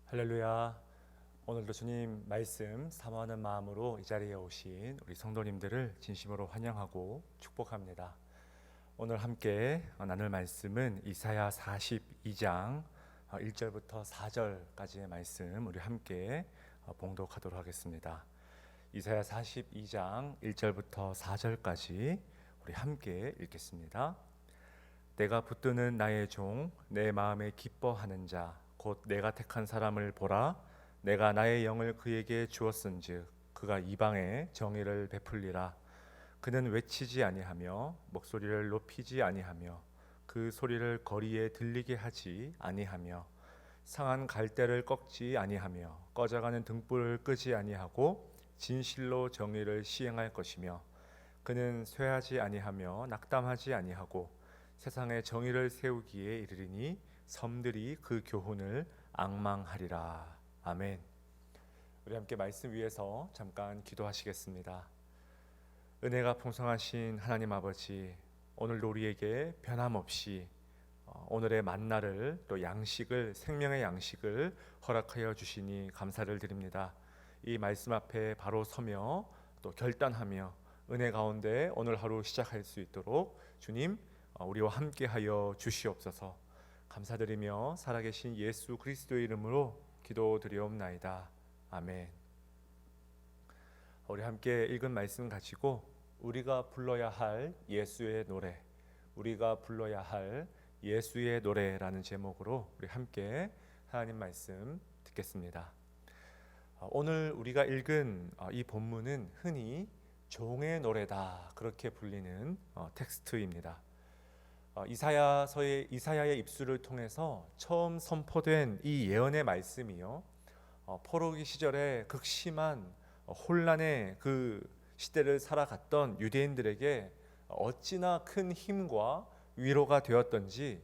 할렐루야. 오늘도 주님 말씀 사모하는 마음으로 이 자리에 오신 우리 성도님들을 진심으로 환영하고 축복합니다. 오늘 함께 나눌 말씀은 이사야 42장 1절부터 4절까지의 말씀 우리 함께 봉독하도록 하겠습니다. 이사야 42장 1절부터 4절까지 우리 함께 읽겠습니다. 내가 붙드는 나의 종, 내 마음에 기뻐하는 자, 곧 내가 택한 사람을 보라. 내가 나의 영을 그에게 주었은즉 그가 이방에 정의를 베풀리라. 그는 외치지 아니하며 목소리를 높이지 아니하며 그 소리를 거리에 들리게 하지 아니하며 상한 갈대를 꺾지 아니하며 꺼져가는 등불을 끄지 아니하고 진실로 정의를 시행할 것이며 그는 쇠하지 아니하며 낙담하지 아니하고 세상에 정의를 세우기에 이르리니 섬들이 그 교훈을 앙망하리라. 아멘. 우리 함께 말씀 위에서 잠깐 기도하시겠습니다. 은혜가 풍성하신 하나님 아버지, 오늘도 우리에게 변함없이 오늘의 만나를 또 양식을, 생명의 양식을 허락하여 주시니 감사를 드립니다. 이 말씀 앞에 바로 서며 또 결단하며 은혜 가운데 오늘 하루 시작할 수 있도록 주님 우리와 함께하여 주시옵소서. 감사드리며 살아계신 예수 그리스도의 이름으로 기도드리옵나이다. 아멘. 우리 함께 읽은 말씀 가지고 우리가 불러야 할 예수의 노래, 우리가 불러야 할 예수의 노래라는 제목으로 우리 함께 하나님 말씀 듣겠습니다. 오늘 우리가 읽은 이 본문은 흔히 종의 노래다 그렇게 불리는 텍스트입니다. 이사야의 입술을 통해서 처음 선포된 이 예언의 말씀이요, 포로기 시절에 극심한 혼란의 그 시대를 살아갔던 유대인들에게 어찌나 큰 힘과 위로가 되었던지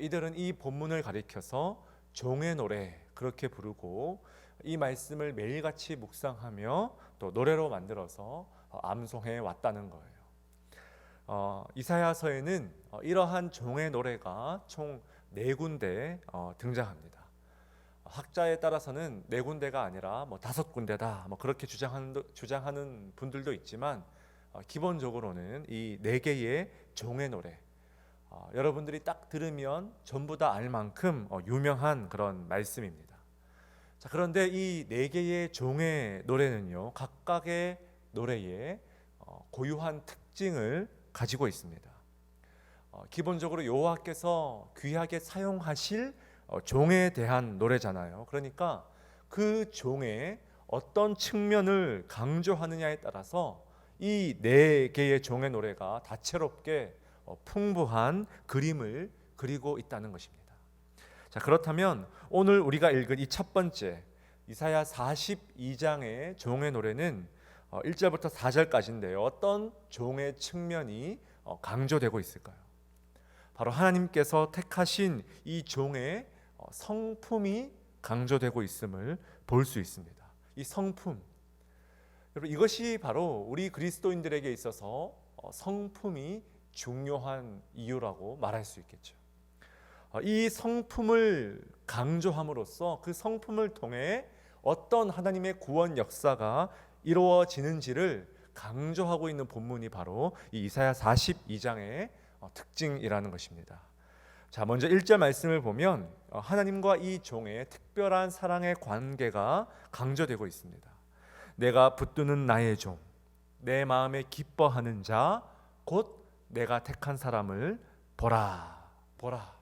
이들은 이 본문을 가리켜서 종의 노래 그렇게 부르고 이 말씀을 매일같이 묵상하며 또 노래로 만들어서 암송해 왔다는 거예요. 이사야서에는 이러한 종의 노래가 총 4군데 등장합니다. 학자에 따라서는 4군데가 아니라 5군데다 그렇게 주장하는 분들도 있지만 기본적으로는 이 4개의 종의 노래, 여러분들이 딱 들으면 전부 다 알 만큼 유명한 그런 말씀입니다. 자, 그런데 이 4개의 종의 노래는요, 각각의 노래에 고유한 특징을 가지고 있습니다. 기본적으로 여호와께서 귀하게 사용하실 종에 대한 노래잖아요. 그러니까 그 종의 어떤 측면을 강조하느냐에 따라서 이 4개의 종의 노래가 다채롭게 풍부한 그림을 그리고 있다는 것입니다. 자, 그렇다면 오늘 우리가 읽은 이 첫 번째 이사야 42장의 종의 노래는 1절부터 4절까지인데요. 어떤 종의 측면이 강조되고 있을까요? 바로 하나님께서 택하신 이 종의 성품이 강조되고 있음을 볼 수 있습니다. 이 성품, 여러분, 이것이 바로 우리 그리스도인들에게 있어서 성품이 중요한 이유라고 말할 수 있겠죠. 이 성품을 강조함으로써 그 성품을 통해 어떤 하나님의 구원 역사가 이루어지는지를 강조하고 있는 본문이 바로 이 이사야 42장의 특징이라는 것입니다. 자, 먼저 1절 말씀을 보면 하나님과 이 종의 특별한 사랑의 관계가 강조되고 있습니다. 내가 붙드는 나의 종, 내 마음에 기뻐하는 자, 곧 내가 택한 사람을 보라. 보라.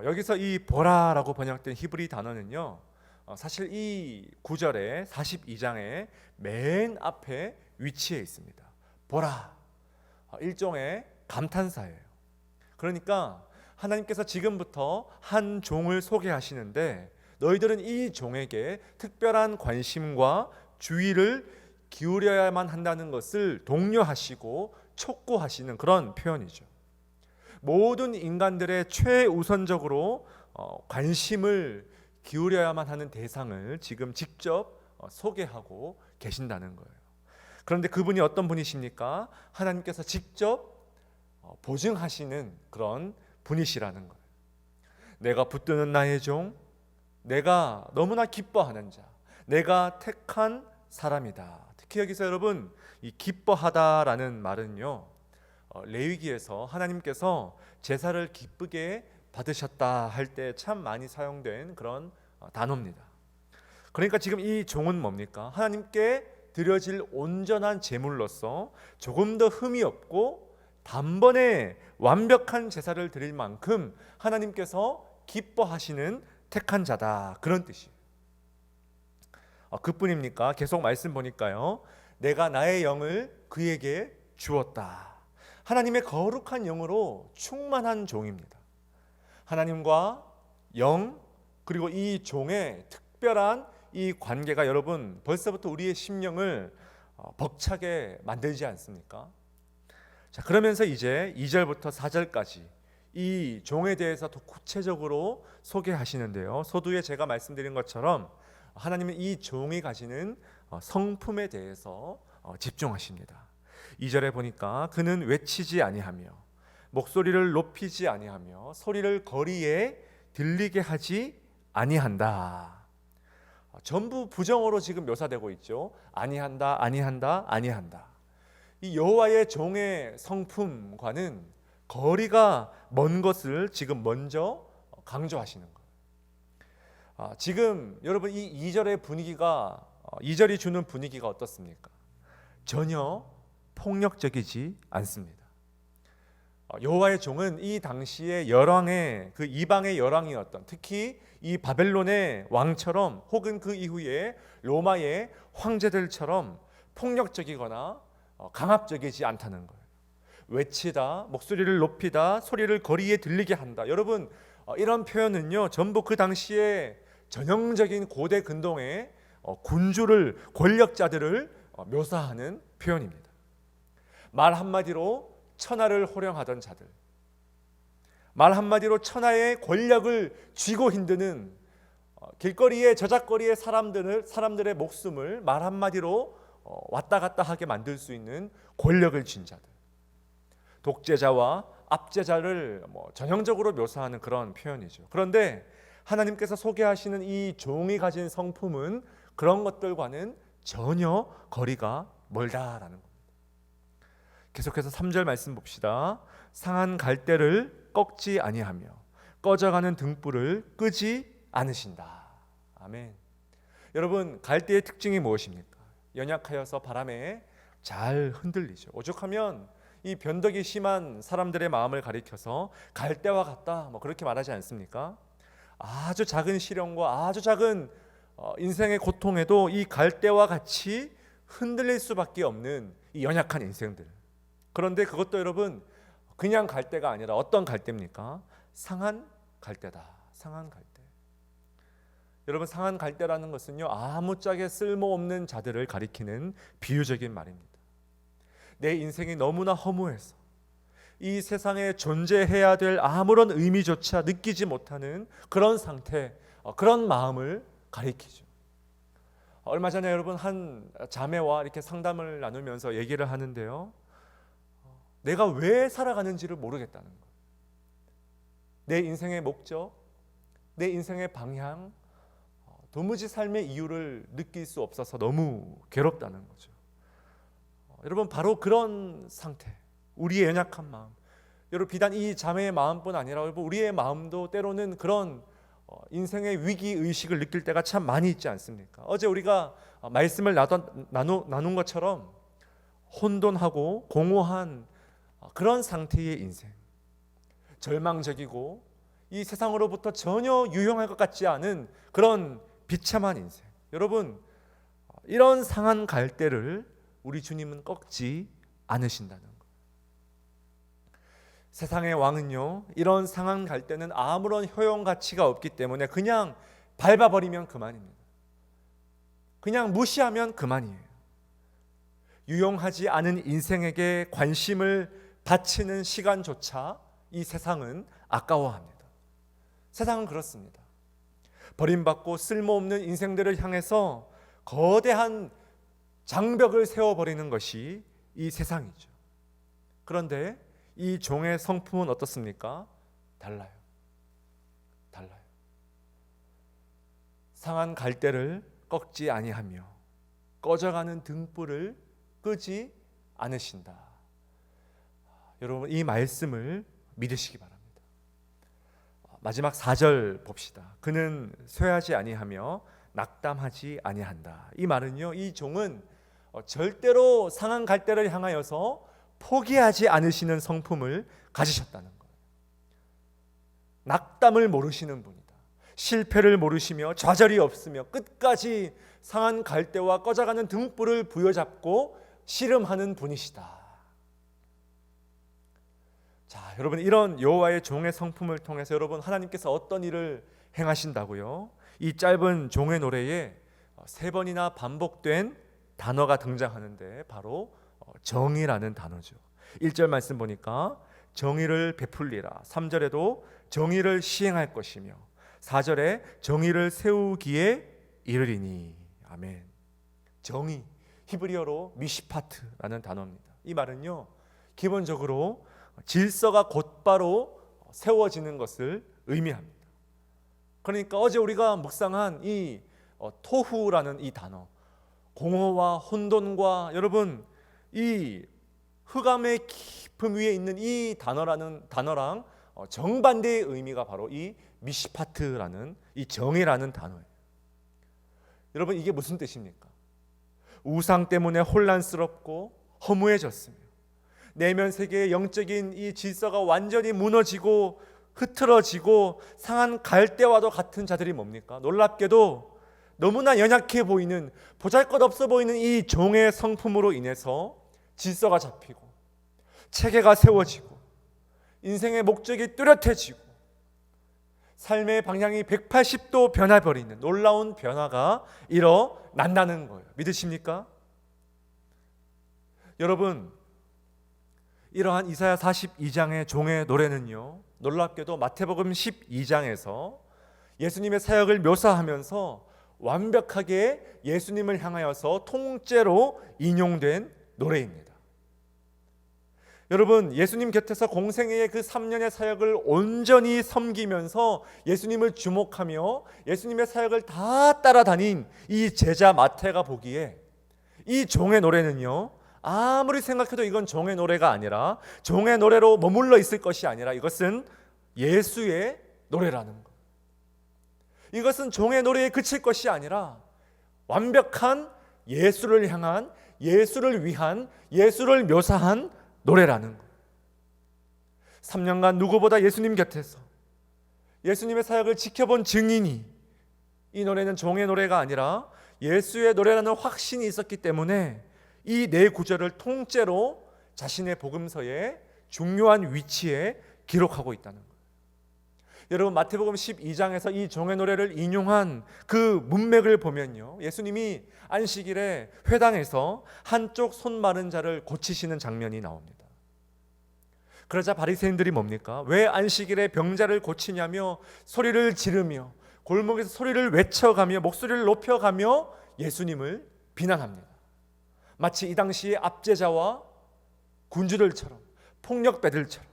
여기서 이 보라라고 번역된 히브리 단어는요, 사실 이 9절의 42장의 맨 앞에 위치해 있습니다. 보라, 일종의 감탄사예요. 그러니까 하나님께서 지금부터 한 종을 소개하시는데 너희들은 이 종에게 특별한 관심과 주의를 기울여야만 한다는 것을 독려하시고 촉구하시는 그런 표현이죠. 모든 인간들의 최우선적으로 관심을 기울여야만 하는 대상을 지금 직접 소개하고 계신다는 거예요. 그런데 그분이 어떤 분이십니까? 하나님께서 직접 보증하시는 그런 분이시라는 거예요. 내가 붙드는 나의 종, 내가 너무나 기뻐하는 자, 내가 택한 사람이다. 특히 여기서 여러분 이 기뻐하다라는 말은요, 레위기에서 하나님께서 제사를 기쁘게 받으셨다 할 때 참 많이 사용된 그런 단어입니다. 그러니까 지금 이 종은 뭡니까? 하나님께 드려질 온전한 제물로서 조금 더 흠이 없고 단번에 완벽한 제사를 드릴 만큼 하나님께서 기뻐하시는 택한 자다, 그런 뜻이에요. 그뿐입니까? 계속 말씀 보니까요, 내가 나의 영을 그에게 주었다. 하나님의 거룩한 영으로 충만한 종입니다. 하나님과 영, 그리고 이 종의 특별한 이 관계가 여러분 벌써부터 우리의 심령을 벅차게 만들지 않습니까? 자, 그러면서 이제 2절부터 4절까지 이 종에 대해서 더 구체적으로 소개하시는데요, 서두에 제가 말씀드린 것처럼 하나님은 이 종이 가지는 성품에 대해서 집중하십니다. 2절에 보니까 그는 외치지 아니하며 목소리를 높이지 아니하며 소리를 거리에 들리게 하지 아니한다. 전부 부정어로 지금 묘사되고 있죠. 아니한다, 아니한다, 아니한다. 이 여호와의 종의 성품과는 거리가 먼 것을 지금 먼저 강조하시는 거예요. 지금 여러분 이 2절의 분위기가 2절이 주는 분위기가 어떻습니까? 전혀 폭력적이지 않습니다. 여호와의 종은 이 당시에 열왕의 그 이방의 열왕이었던, 특히 이 바벨론의 왕처럼 혹은 그 이후에 로마의 황제들처럼 폭력적이거나 강압적이지 않다는 거예요. 외치다, 목소리를 높이다, 소리를 거리에 들리게 한다. 여러분 이런 표현은요 전부 그 당시에 전형적인 고대 근동의 군주를, 권력자들을 묘사하는 표현입니다. 말 한마디로 천하를 호령하던 자들, 말 한마디로 천하의 권력을 쥐고 흔드는 길거리에 저작거리의 사람들의 목숨을 말 한마디로 왔다 갔다 하게 만들 수 있는 권력을 쥔 자들, 독재자와 압제자를 전형적으로 묘사하는 그런 표현이죠. 그런데 하나님께서 소개하시는 이 종이 가진 성품은 그런 것들과는 전혀 거리가 멀다라는 겁니다. 계속해서 3절 말씀 봅시다. 상한 갈대를 꺾지 아니하며 꺼져가는 등불을 끄지 않으신다. 아멘. 여러분 갈대의 특징이 무엇입니까? 연약하여서 바람에 잘 흔들리죠. 오죽하면 이 변덕이 심한 사람들의 마음을 가리켜서 갈대와 같다 그렇게 말하지 않습니까? 아주 작은 시련과 아주 작은 인생의 고통에도 이 갈대와 같이 흔들릴 수밖에 없는 이 연약한 인생들. 그런데 그것도 여러분 그냥 갈대가 아니라 어떤 갈대입니까? 상한 갈대다. 상한 갈대. 여러분 상한 갈대라는 것은요 아무짝에 쓸모없는 자들을 가리키는 비유적인 말입니다. 내 인생이 너무나 허무해서 이 세상에 존재해야 될 아무런 의미조차 느끼지 못하는 그런 상태, 그런 마음을 가리키죠. 얼마 전에 여러분 한 자매와 이렇게 상담을 나누면서 얘기를 하는데요, 내가 왜 살아가는지를 모르겠다는 거예요. 내 인생의 목적, 내 인생의 방향, 도무지 삶의 이유를 느낄 수 없어서 너무 괴롭다는 거죠. 여러분 바로 그런 상태, 우리의 연약한 마음, 여러분 비단 이 자매의 마음뿐 아니라 여러분 우리의 마음도 때로는 그런 인생의 위기 의식을 느낄 때가 참 많이 있지 않습니까? 어제 우리가 말씀을 나눈 것처럼 혼돈하고 공허한 그런 상태의 인생, 절망적이고 이 세상으로부터 전혀 유용할 것 같지 않은 그런 비참한 인생. 여러분 이런 상한 갈대를 우리 주님은 꺾지 않으신다는 거예요. 세상의 왕은요 이런 상한 갈대는 아무런 효용 가치가 없기 때문에 그냥 밟아버리면 그만입니다. 그냥 무시하면 그만이에요. 유용하지 않은 인생에게 관심을 바치는 시간조차 이 세상은 아까워합니다. 세상은 그렇습니다. 버림받고 쓸모없는 인생들을 향해서 거대한 장벽을 세워버리는 것이 이 세상이죠. 그런데 이 종의 성품은 어떻습니까? 달라요. 상한 갈대를 꺾지 아니하며 꺼져가는 등불을 끄지 않으신다. 여러분, 이 말씀을 믿으시기 바랍니다. 마지막 4절 봅시다. 그는 쇠하지 아니하며 낙담하지 아니한다. 이 말은요, 이 종은 절대로 상한 갈대를 향하여서 포기하지 않으시는 성품을 가지셨다는 거예요. 낙담을 모르시는 분이다. 실패를 모르시며 좌절이 없으며 끝까지 상한 갈대와 꺼져가는 등불을 부여잡고 씨름하는 분이시다. 자, 여러분, 이런 여호와의 종의 성품을 통해서 여러분, 하나님께서 어떤 일을 행하신다고요? 이 짧은 종의 노래에 3번이나 반복된 단어가 등장하는데 바로 정의라는 단어죠. 1절 말씀 보니까 정의를 베풀리라. 3절에도 정의를 시행할 것이며 4절에 정의를 세우기에 이르리니. 아멘. 정의, 히브리어로 미시파트라는 단어입니다. 이 말은요, 기본적으로 질서가 곧바로 세워지는 것을 의미합니다. 그러니까 어제 우리가 묵상한 이 토후라는 이 단어, 공허와 혼돈과 여러분 이 흑암의 깊음 위에 있는 이 단어랑 정반대의 의미가 바로 이 미시파트라는 이 정의라는 단어예요. 여러분, 이게 무슨 뜻입니까? 우상 때문에 혼란스럽고 허무해졌으며 내면 세계의 영적인 이 질서가 완전히 무너지고 흐트러지고 상한 갈대와도 같은 자들이 뭡니까? 놀랍게도 너무나 연약해 보이는, 보잘것없어 보이는 이 종의 성품으로 인해서 질서가 잡히고 체계가 세워지고 인생의 목적이 뚜렷해지고 삶의 방향이 180도 변해버리는 놀라운 변화가 일어난다는 거예요. 믿으십니까? 여러분, 이러한 이사야 42장의 종의 노래는요, 놀랍게도 마태복음 12장에서 예수님의 사역을 묘사하면서 완벽하게 예수님을 향하여서 통째로 인용된 노래입니다. 여러분, 예수님 곁에서 공생애의 그 3년의 사역을 온전히 섬기면서 예수님을 주목하며 예수님의 사역을 다 따라다닌 이 제자 마태가 보기에 이 종의 노래는요, 아무리 생각해도 이건 종의 노래가 아니라, 종의 노래로 머물러 있을 것이 아니라 이것은 예수의 노래라는 것. 이것은 종의 노래에 그칠 것이 아니라 완벽한 예수를 향한, 예수를 위한, 예수를 묘사한 노래라는 것. 3년간 누구보다 예수님 곁에서 예수님의 사역을 지켜본 증인이 이 노래는 종의 노래가 아니라 예수의 노래라는 확신이 있었기 때문에 이 네 구절을 통째로 자신의 복음서에 중요한 위치에 기록하고 있다는 거예요. 여러분, 마태복음 12장에서 이 종의 노래를 인용한 그 문맥을 보면요, 예수님이 안식일에 회당에서 한쪽 손 마른 자를 고치시는 장면이 나옵니다. 그러자 바리새인들이 뭡니까? 왜 안식일에 병자를 고치냐며 소리를 지르며 골목에서 소리를 외쳐가며 목소리를 높여가며 예수님을 비난합니다. 마치 이 당시의 압제자와 군주들처럼, 폭력배들처럼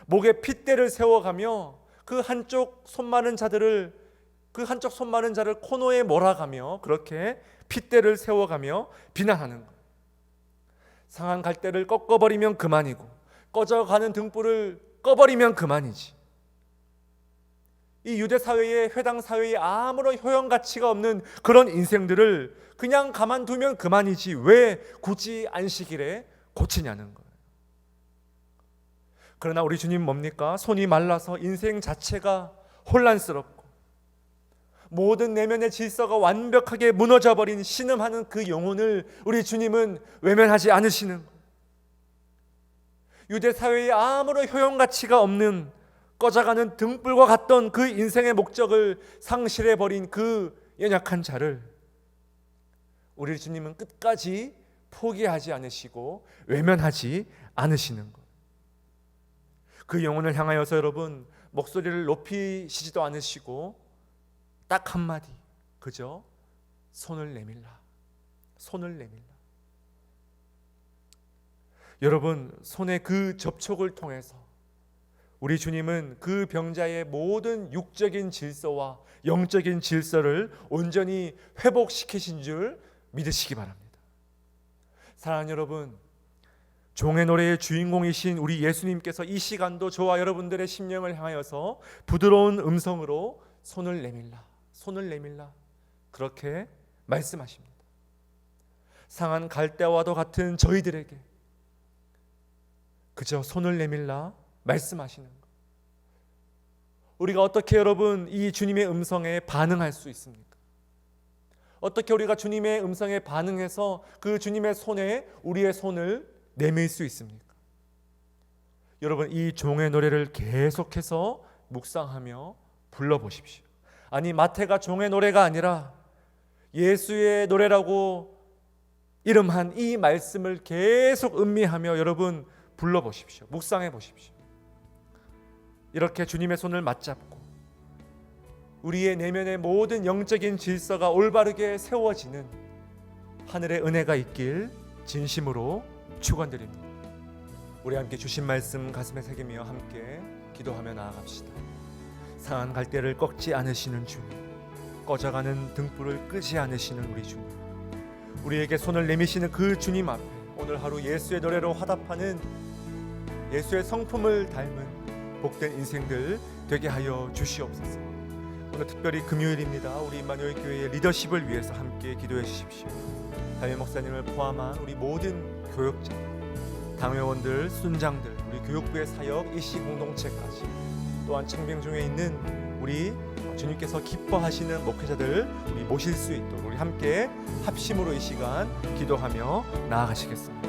목에 핏대를 세워가며 그 한쪽 손 마른 자를 코너에 몰아가며 그렇게 핏대를 세워가며 비난하는 거예요. 상한 갈대를 꺾어버리면 그만이고 꺼져가는 등불을 꺼버리면 그만이지. 이 유대 사회의, 회당 사회에 아무런 효용 가치가 없는 그런 인생들을 그냥 가만두면 그만이지 왜 굳이 안식일에 고치냐는 거예요. 그러나 우리 주님 뭡니까? 손이 말라서 인생 자체가 혼란스럽고 모든 내면의 질서가 완벽하게 무너져버린 신음하는 그 영혼을 우리 주님은 외면하지 않으시는 거예요. 유대 사회에 아무런 효용 가치가 없는 꺼져가는 등불과 같던 그 인생의 목적을 상실해버린 그 연약한 자를 우리 주님은 끝까지 포기하지 않으시고 외면하지 않으시는 것. 그 영혼을 향하여서 여러분 목소리를 높이시지도 않으시고 딱 한마디, 그저 손을 내밀라, 손을 내밀라. 여러분, 손의 그 접촉을 통해서 우리 주님은 그 병자의 모든 육적인 질서와 영적인 질서를 온전히 회복시키신 줄 믿으시기 바랍니다. 사랑하는 여러분, 종의 노래의 주인공이신 우리 예수님께서 이 시간도 저와 여러분들의 심령을 향하여서 부드러운 음성으로 손을 내밀라, 손을 내밀라 그렇게 말씀하십니다. 상한 갈대와도 같은 저희들에게 그저 손을 내밀라 말씀하시는 것. 우리가 어떻게 여러분 이 주님의 음성에 반응할 수 있습니까? 어떻게 우리가 주님의 음성에 반응해서 그 주님의 손에 우리의 손을 내밀 수 있습니까? 여러분, 이 종의 노래를 계속해서 묵상하며 불러보십시오. 아니, 마태가 종의 노래가 아니라 예수의 노래라고 이름한 이 말씀을 계속 음미하며 여러분 불러보십시오. 묵상해 보십시오. 이렇게 주님의 손을 맞잡고 우리의 내면의 모든 영적인 질서가 올바르게 세워지는 하늘의 은혜가 있길 진심으로 축원드립니다. 우리 함께 주신 말씀 가슴에 새기며 함께 기도하며 나아갑시다. 상한 갈대를 꺾지 않으시는 주님, 꺼져가는 등불을 끄지 않으시는 우리 주님, 우리에게 손을 내미시는 그 주님 앞에 오늘 하루 예수의 노래로 화답하는 예수의 성품을 닮은 복된 인생들 되게 하여 주시옵소서. 오늘 특별히 금요일입니다. 우리 임마누엘 교회의 리더십을 위해서 함께 기도해 주십시오. 담임 목사님을 포함한 우리 모든 교역자, 당회원들, 순장들, 우리 교육부의 사역, 이씨 공동체까지, 또한 청빙 중에 있는 우리 주님께서 기뻐하시는 목회자들 우리 모실 수 있도록 우리 함께 합심으로 이 시간 기도하며 나아가시겠습니다.